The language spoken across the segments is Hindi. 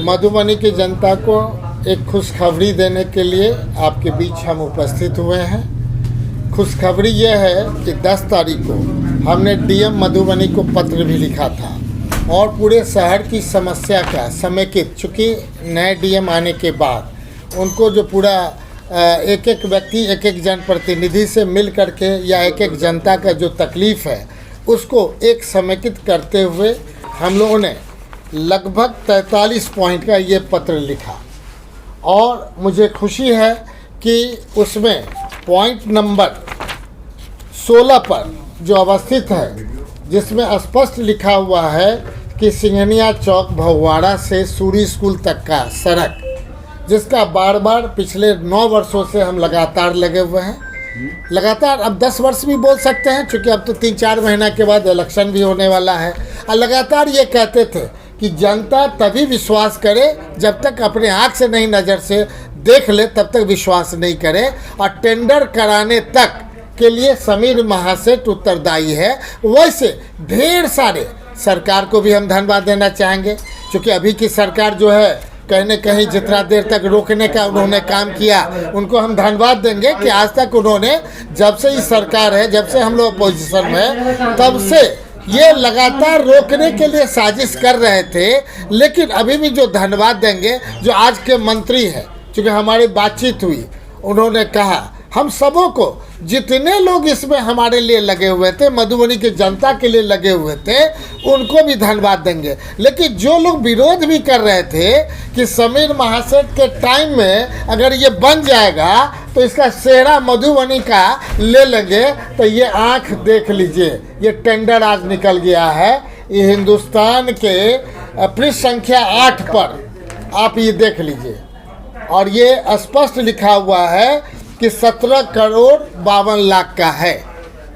मधुबनी की जनता को एक खुशखबरी देने के लिए आपके बीच हम उपस्थित हुए हैं। खुशखबरी यह है कि 10 तारीख को हमने डीएम मधुबनी को पत्र भी लिखा था और पूरे शहर की समस्या का समेकित, चूँकि नए डीएम आने के बाद उनको जो पूरा एक एक व्यक्ति एक एक जनप्रतिनिधि से मिल करके या एक एक जनता का जो तकलीफ़ है उसको एक समेकित करते हुए हम लोगों ने लगभग 43 पॉइंट का ये पत्र लिखा और मुझे खुशी है कि उसमें पॉइंट नंबर 16 पर जो अवस्थित है, जिसमें स्पष्ट लिखा हुआ है कि सिंघनिया चौक भगवाड़ा से सूरी स्कूल तक का सड़क, जिसका बार बार पिछले 9 वर्षों से हम लगातार लगे हुए हैं, लगातार अब 10 वर्ष भी बोल सकते हैं, क्योंकि अब तो 3-4 महीना के बाद इलेक्शन भी होने वाला है। और लगातार ये कहते थे कि जनता तभी विश्वास करे जब तक अपने आँख से नहीं, नज़र से देख ले, तब तक विश्वास नहीं करे। और टेंडर कराने तक के लिए समीर महासेठ उत्तरदायी है। वैसे ढेर सारे सरकार को भी हम धन्यवाद देना चाहेंगे, क्योंकि अभी की सरकार जो है कहीं न कहीं जितना देर तक रोकने का उन्होंने काम किया, उनको हम धन्यवाद देंगे कि आज तक उन्होंने, जब से ये सरकार है, जब से हम लोग अपोजिशन में, तब से ये लगातार रोकने के लिए साजिश कर रहे थे। लेकिन अभी भी जो धन्यवाद देंगे जो आज के मंत्री हैं, क्योंकि हमारी बातचीत हुई, उन्होंने कहा हम सबों को, जितने लोग इसमें हमारे लिए लगे हुए थे, मधुबनी की जनता के लिए लगे हुए थे, उनको भी धन्यवाद देंगे। लेकिन जो लोग विरोध भी कर रहे थे कि समीर महासेठ के टाइम में अगर ये बन जाएगा तो इसका सेहरा मधुबनी का ले लेंगे, तो ये आंख देख लीजिए, ये टेंडर आज निकल गया है। ये हिंदुस्तान के पृष्ठ संख्या 8 पर आप ये देख लीजिए, और ये स्पष्ट लिखा हुआ है कि 17 करोड़ 52 लाख का है।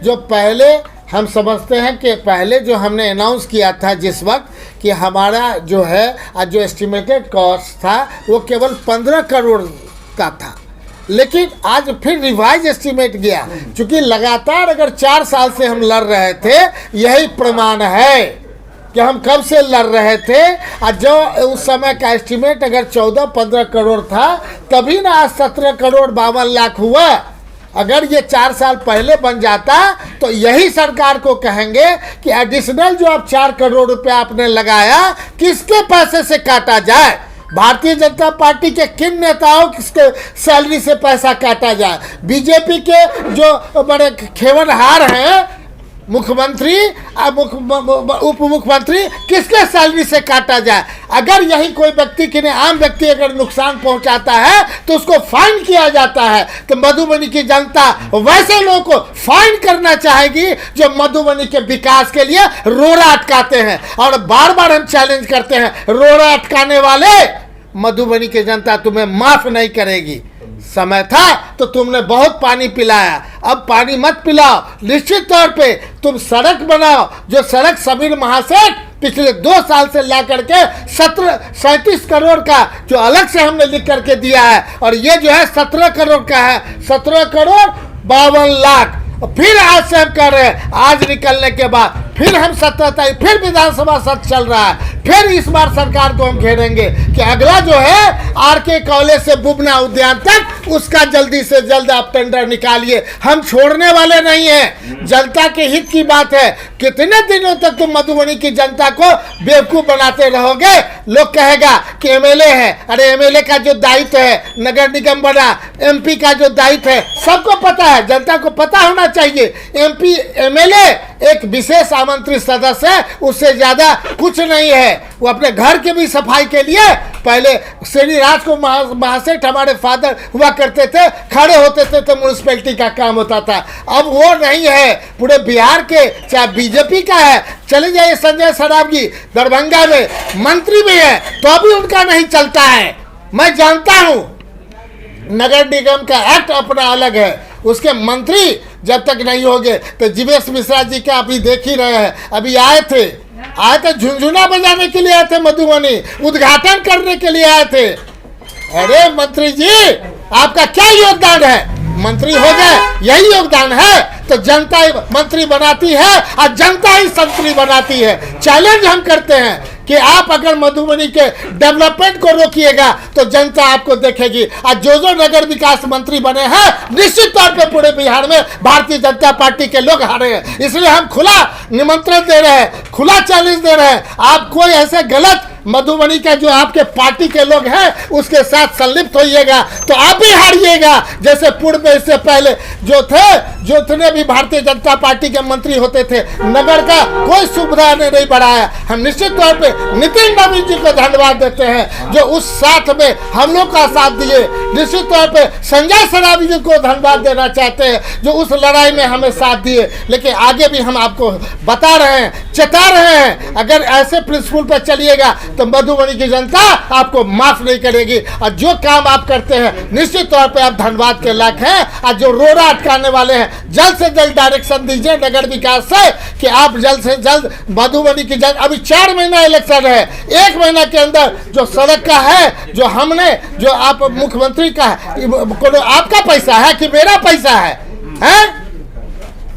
जो पहले हम समझते हैं कि पहले जो हमने अनाउंस किया था जिस वक्त, कि हमारा जो है जो एस्टिमेटेड कॉस्ट था वो केवल 15 करोड़ का था, लेकिन आज फिर रिवाइज एस्टिमेट गया। क्योंकि लगातार अगर 4 साल से हम लड़ रहे थे, यही प्रमाण है कि हम कब से लड़ रहे थे। और जो उस समय का एस्टिमेट अगर 14-15 करोड़ था, तभी ना आज 17 करोड़ 52 लाख हुआ। अगर ये 4 साल पहले बन जाता तो यही सरकार को कहेंगे कि एडिशनल जो आप 4 करोड़ रुपया आपने लगाया, किसके पैसे से काटा जाए, भारतीय जनता पार्टी के किन नेताओं किसके सैलरी से पैसा काटा जाए, बीजेपी के जो बड़े खेवनहार हैं मुख्यमंत्री उप मुख्यमंत्री, किसके सैलरी से काटा जाए। अगर यही कोई व्यक्ति के आम व्यक्ति अगर नुकसान पहुंचाता है तो उसको फाइन किया जाता है। तो मधुबनी की जनता वैसे लोगों को फाइन करना चाहेगी जो मधुबनी के विकास के लिए रोड़ा अटकाते हैं। और बार बार हम चैलेंज करते हैं, रोड़ा अटकाने वाले मधुबनी की जनता तुम्हें माफ नहीं करेगी। समय था तो तुमने बहुत पानी पिलाया, अब पानी मत पिलाओ। निश्चित तौर पे तुम सड़क बनाओ, जो सड़क समीर महासेठ पिछले 2 साल से ला करके 37 करोड़ का जो अलग से हमने लिख करके दिया है, और ये जो है 17 करोड़ का है, 17 करोड़ 52 लाख। फिर आज से हम कर रहे हैं, आज निकलने के बाद फिर हम 17 तारीख फिर विधानसभा सत्र चल रहा है। फिर इस बार सरकार को हम घेरेंगे कि अगला जो है आरके कॉलेज से बुबना उद्यान तक, उसका जल्दी से जल्द आप टेंडर निकालिए। हम छोड़ने वाले नहीं हैं, जनता के हित की बात है। कितने दिनों तक तुम मधुबनी की जनता को बेवकूफ़ बनाते रहोगे। लोग कहेगा कि एमएलए है, अरे एमएलए का जो दायित्व है, नगर निगम बना, एमपी का जो दायित्व है, सबको पता है, जनता को पता होना चाहिए। एमपी एमएलए एक विशेष आमंत्रित सदस्य है, उससे ज़्यादा कुछ नहीं है। वो अपने घर के भी सफाई के लिए पहले श्री राज को महासेठ हमारे फादर हुआ करते थे, खड़े होते थे तो म्यूनसिपैलिटी का काम होता था। अब वो नहीं है। पूरे बिहार के, चाहे बीजेपी का है, चले जाइए संजय सराफ जी दरभंगा में मंत्री भी है, तो अभी उनका नहीं चलता है। मैं जानता हूँ नगर निगम का एक्ट अपना अलग है, उसके मंत्री जब तक नहीं होंगे। तो जीवेश मिश्रा जी का अभी देख ही रहे हैं, अभी आए थे झुनझुना बजाने के लिए आए थे, मधुबनी उद्घाटन करने के लिए आए थे। अरे मंत्री जी, आपका क्या योगदान है? मंत्री हो गए, यही योगदान है। तो जनता मंत्री बनाती है और जनता ही संतरी बनाती है। चैलेंज हम करते हैं कि आप अगर मधुबनी के डेवलपमेंट को रोकिएगा तो जनता आपको देखेगी। और जो नगर विकास मंत्री बने हैं निश्चित तौर पे पूरे बिहार में भारतीय जनता पार्टी के लोग हारे हैं। इसलिए हम खुला निमंत्रण दे रहे हैं, खुला चैलेंज दे रहे हैं, आप कोई ऐसे गलत मधुबनी का जो आपके पार्टी के लोग हैं उसके साथ संलिप्त होइएगा तो आप भी हारिएगा। जैसे पूर्व में इससे पहले जो थे भी भारतीय जनता पार्टी के मंत्री होते थे, नगर का कोई सुविधा ने नहीं बढ़ाया। हम निश्चित तौर पे नितिन नवीन जी को धन्यवाद देते हैं जो उस साथ में हम लोग का साथ दिए। निश्चित तौर पे संजय सराबी जी को धन्यवाद देना चाहते हैं जो उस लड़ाई में हमें साथ दिए। लेकिन आगे भी हम आपको बता रहे हैं, चेता रहे हैं, अगर ऐसे प्रिंसिपल पर चलिएगा तो मधुबनी की जनता आपको माफ नहीं करेगी। और जो काम आप करते हैं निश्चित तौर पे आप धन्यवाद के लायक हैं। और जो रोड़ा अटकाने वाले हैं जल्द से जल्द डायरेक्शन दीजिए नगर विकास से कि आप जल्द से जल्द मधुबनी की अभी 4 महीना इलेक्शन है, 1 महीना के अंदर जो सड़क का है, जो हमने जो आप मुख्यमंत्री का है, आपका पैसा है कि मेरा पैसा है?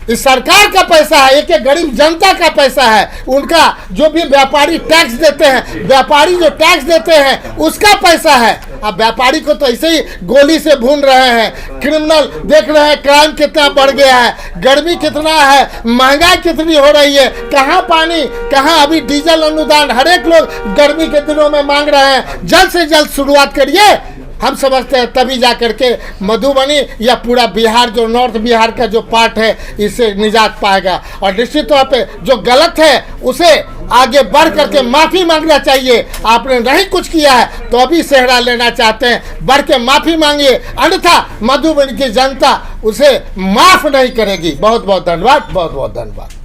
इस सरकार का पैसा है, एक गरीब जनता का पैसा है। उनका जो भी व्यापारी टैक्स देते हैं, व्यापारी जो टैक्स देते हैं उसका पैसा है। अब व्यापारी को तो ऐसे ही गोली से भून रहे हैं। क्रिमिनल देख रहे हैं, क्राइम कितना बढ़ गया है, गर्मी कितना है, महंगाई कितनी हो रही है, कहाँ पानी, कहाँ अभी डीजल अनुदान, हर एक लोग गर्मी के दिनों में मांग रहे हैं। जल्द से जल्द शुरुआत करिए। हम समझते हैं तभी जा करके मधुबनी या पूरा बिहार जो नॉर्थ बिहार का जो पार्ट है इससे निजात पाएगा। और निश्चित तौर पे जो गलत है उसे आगे बढ़ करके माफ़ी मांगना चाहिए। आपने नहीं कुछ किया है तो अभी सेहरा लेना चाहते हैं, बढ़ के माफ़ी मांगिए, अन्यथा मधुबनी की जनता उसे माफ़ नहीं करेगी। बहुत बहुत धन्यवाद, बहुत बहुत धन्यवाद।